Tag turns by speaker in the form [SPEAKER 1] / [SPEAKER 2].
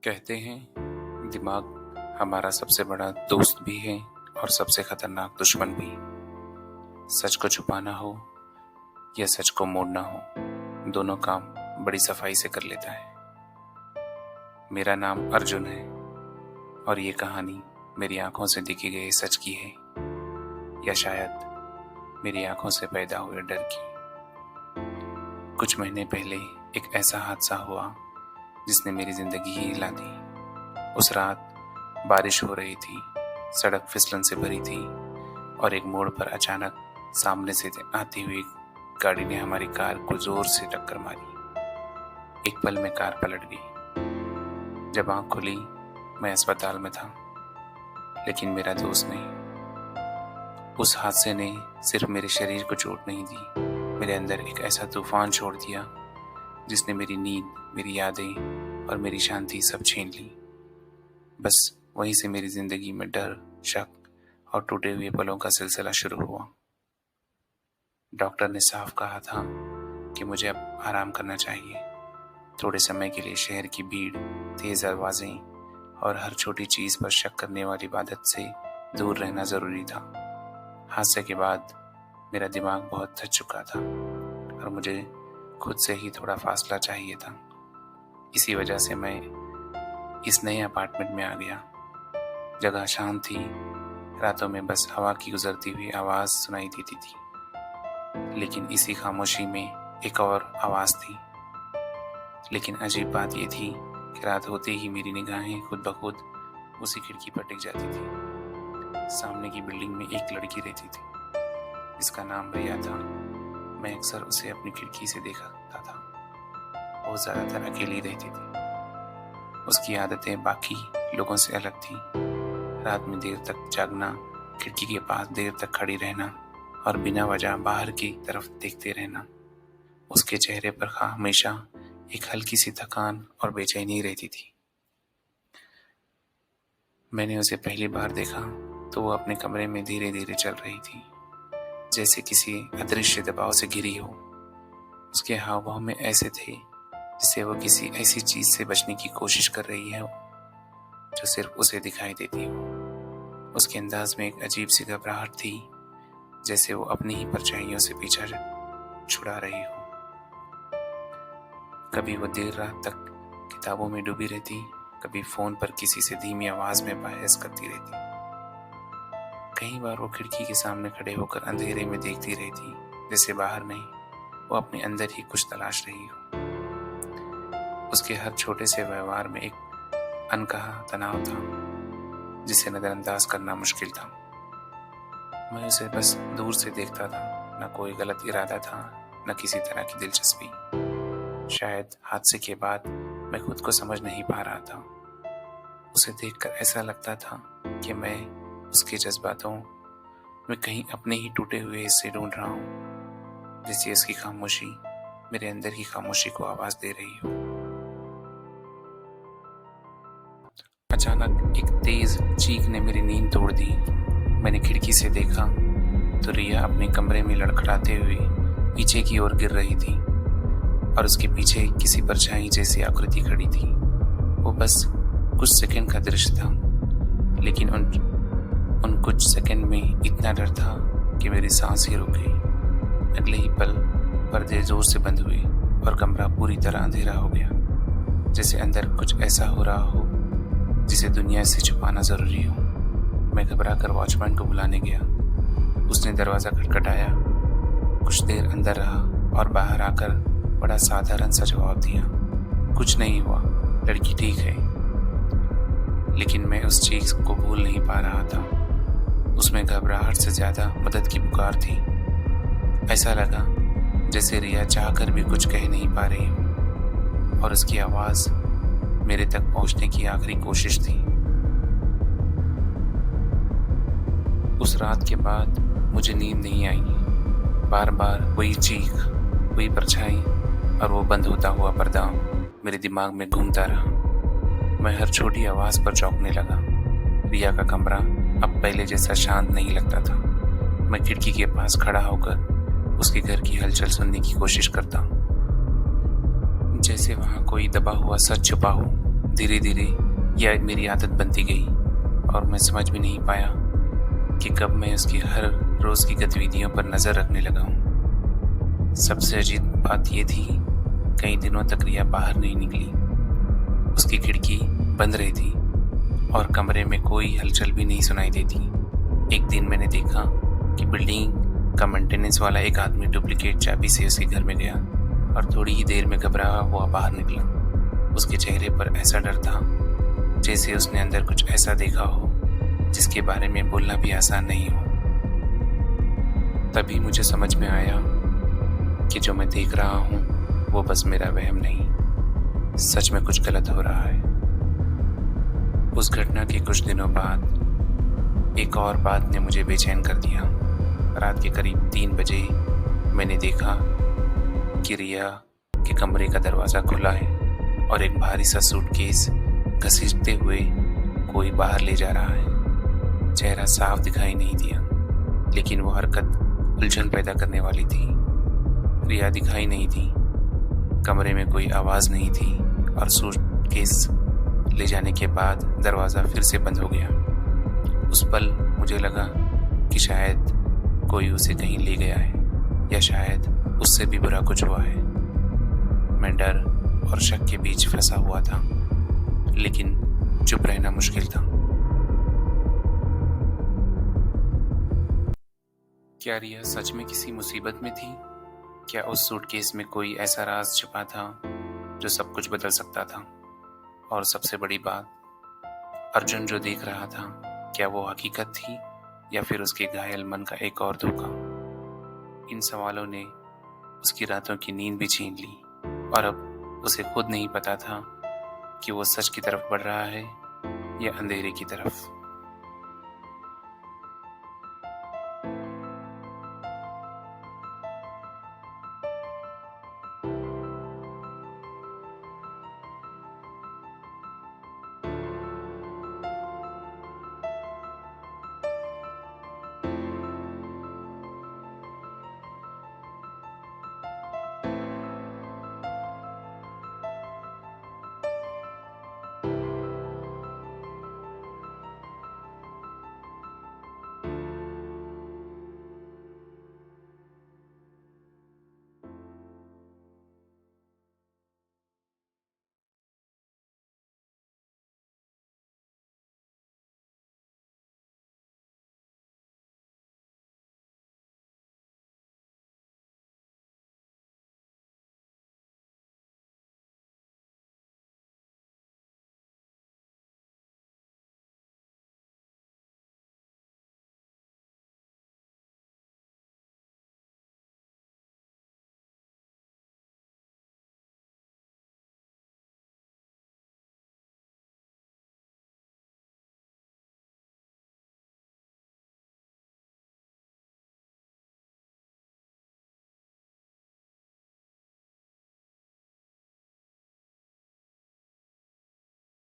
[SPEAKER 1] कहते हैं दिमाग हमारा सबसे बड़ा दोस्त भी है और सबसे खतरनाक दुश्मन भी। सच को छुपाना हो या सच को मोड़ना हो, दोनों काम बड़ी सफाई से कर लेता है। मेरा नाम अर्जुन है और ये कहानी मेरी आंखों से दिखे गए सच की है, या शायद मेरी आंखों से पैदा हुए डर की। कुछ महीने पहले एक ऐसा हादसा हुआ जिसने मेरी जिंदगी ही हिला दी। उस रात बारिश हो रही थी, सड़क फिसलन से भरी थी और एक मोड़ पर अचानक सामने से आती हुई गाड़ी ने हमारी कार को जोर से टक्कर मारी। एक पल में कार पलट गई। जब आंख खुली मैं अस्पताल में था, लेकिन मेरा दोस्त नहीं। उस हादसे ने सिर्फ मेरे शरीर को चोट नहीं दी, मेरे अंदर एक ऐसा तूफान छोड़ दिया जिसने मेरी नींद, मेरी यादें और मेरी शांति सब छीन ली। बस वहीं से मेरी जिंदगी में डर, शक और टूटे हुए पलों का सिलसिला शुरू हुआ। डॉक्टर ने साफ कहा था कि मुझे अब आराम करना चाहिए। थोड़े समय के लिए शहर की भीड़, तेज आवाजें और हर छोटी चीज पर शक करने वाली आदत से दूर रहना जरूरी था। हादसे के बाद मेरा दिमाग बहुत थक चुका था और मुझे खुद से ही थोड़ा फासला चाहिए था। इसी वजह से मैं इस नए अपार्टमेंट में आ गया। जगह शांत थी, रातों में बस हवा की गुजरती हुई आवाज सुनाई देती थी, लेकिन इसी खामोशी में एक और आवाज थी। लेकिन अजीब बात यह थी कि रात होते ही मेरी निगाहें खुद ब खुद उसी खिड़की पर टिक जाती थी। सामने की बिल्डिंग में एक लड़की रहती थी जिसका नाम रिया था। मैं अक्सर उसे अपनी खिड़की से देखता था। वो ज्यादातर अकेली रहती थी। उसकी आदतें बाकी लोगों से अलग थी। रात में देर तक जागना, खिड़की के पास देर तक खड़ी रहना और बिना वजह बाहर की तरफ देखते रहना। उसके चेहरे पर हमेशा एक हल्की सी थकान और बेचैनी रहती थी। मैंने उसे पहली बार देखा तो वो अपने कमरे में धीरे धीरे चल रही थी, जैसे किसी अदृश्य दबाव से घिरी हो। उसके हाव भाव में ऐसे थे जिससे वो किसी ऐसी चीज से बचने की कोशिश कर रही है जो सिर्फ उसे दिखाई देती हो। उसके अंदाज में एक अजीब सी घबराहट थी, जैसे वो अपनी ही परछाइयों से पीछा छुड़ा रही हो। कभी वो देर रात तक किताबों में डूबी रहती, कभी फोन पर किसी से धीमी आवाज में बहस करती रहती। कई बार वो खिड़की के सामने खड़े होकर अंधेरे में देखती रहती, जैसे बाहर नहीं, वो अपने अंदर ही कुछ तलाश रही हो। उसके हर छोटे से व्यवहार में एक अनकहा तनाव था जिसे नजरअंदाज करना मुश्किल था। मैं उसे बस दूर से देखता था, न कोई गलत इरादा था, न किसी तरह की दिलचस्पी। शायद हादसे के बाद मैं खुद को समझ नहीं पा रहा था। उसे देखकर ऐसा लगता था कि मैं उसके जज्बातों में कहीं अपने ही टूटे हुए हिस्से ढूंढ रहा हूं, जैसे उसकी खामोशी मेरे अंदर की खामोशी को आवाज दे रही हो। अचानक एक तेज चीख ने मेरी नींद तोड़ दी। मैंने खिड़की से देखा तो रिया अपने कमरे में लड़खड़ाते हुए पीछे की ओर गिर रही थी और उसके पीछे किसी परछाई जैसी आकृति खड़ी थी। वो बस कुछ सेकंड का दृश्य था, लेकिन उन कुछ सेकंड में इतना डर था कि मेरी सांस ही रुक गई। अगले ही पल पर्दे जोर से बंद हुए और कमरा पूरी तरह अंधेरा हो गया, जैसे अंदर कुछ ऐसा हो रहा हो जिसे दुनिया से छुपाना जरूरी हो। मैं घबरा कर वॉचमैन को बुलाने गया। उसने दरवाजा खटखटाया, कुछ देर अंदर रहा और बाहर आकर बड़ा साधारण सा जवाब दिया, कुछ नहीं हुआ, लड़की ठीक है। लेकिन मैं उस चीज को भूल नहीं पा रहा था। उसमें घबराहट से ज्यादा मदद की पुकार थी। ऐसा लगा जैसे रिया चाहकर भी कुछ कह नहीं पा रही हो और उसकी आवाज मेरे तक पहुंचने की आखिरी कोशिश थी। उस रात के बाद मुझे नींद नहीं आई। बार बार वही चीख, वही परछाई और वो बंद होता हुआ पर्दा मेरे दिमाग में घूमता रहा। मैं हर छोटी आवाज पर चौंकने लगा। रिया का कमरा अब पहले जैसा शांत नहीं लगता था। मैं खिड़की के पास खड़ा होकर उसके घर की हलचल सुनने की कोशिश करता, जैसे वहां कोई दबा हुआ सच छुपा हो धीरे धीरे यह मेरी आदत बनती गई और मैं समझ भी नहीं पाया कि कब मैं उसकी हर रोज़ की गतिविधियों पर नज़र रखने लगा हूँ। सबसे अजीब बात यह थी, कई दिनों तक रिया बाहर नहीं निकली। उसकी खिड़की बंद रही थी और कमरे में कोई हलचल भी नहीं सुनाई देती। एक दिन मैंने देखा कि बिल्डिंग का मेंटेनेंस वाला एक आदमी डुप्लीकेट चाबी से उसके घर में गया और थोड़ी ही देर में घबरा हुआ बाहर निकला। उसके चेहरे पर ऐसा डर था जैसे उसने अंदर कुछ ऐसा देखा हो जिसके बारे में बोलना भी आसान नहीं हो। तभी मुझे समझ में आया कि जो मैं देख रहा हूँ वो बस मेरा वहम नहीं, सच में कुछ गलत हो रहा है। उस घटना के कुछ दिनों बाद एक और बात ने मुझे बेचैन कर दिया। रात के करीब 3 बजे मैंने देखा कि रिया के कमरे का दरवाज़ा खुला है और एक भारी सा सूटकेस घसीटते हुए कोई बाहर ले जा रहा है। चेहरा साफ दिखाई नहीं दिया, लेकिन वो हरकत उलझन पैदा करने वाली थी। रिया दिखाई नहीं थी, कमरे में कोई आवाज़ नहीं थी और सूटकेस ले जाने के बाद दरवाज़ा फिर से बंद हो गया। उस पल मुझे लगा कि शायद कोई उसे कहीं ले गया है या शायद उससे भी बुरा कुछ हुआ है। मैं डर और शक के बीच फंसा हुआ था, लेकिन चुप रहना मुश्किल था। क्या रिया सच में किसी मुसीबत में थी? क्या उस सूटकेस में कोई ऐसा राज छुपा था जो सब कुछ बदल सकता था? और सबसे बड़ी बात, अर्जुन जो देख रहा था, क्या वो हकीकत थी या फिर उसके घायल मन का एक और धोखा? इन सवालों ने उसकी रातों की नींद भी छीन ली और अब उसे खुद नहीं पता था कि वो सच की तरफ बढ़ रहा है या अंधेरे की तरफ।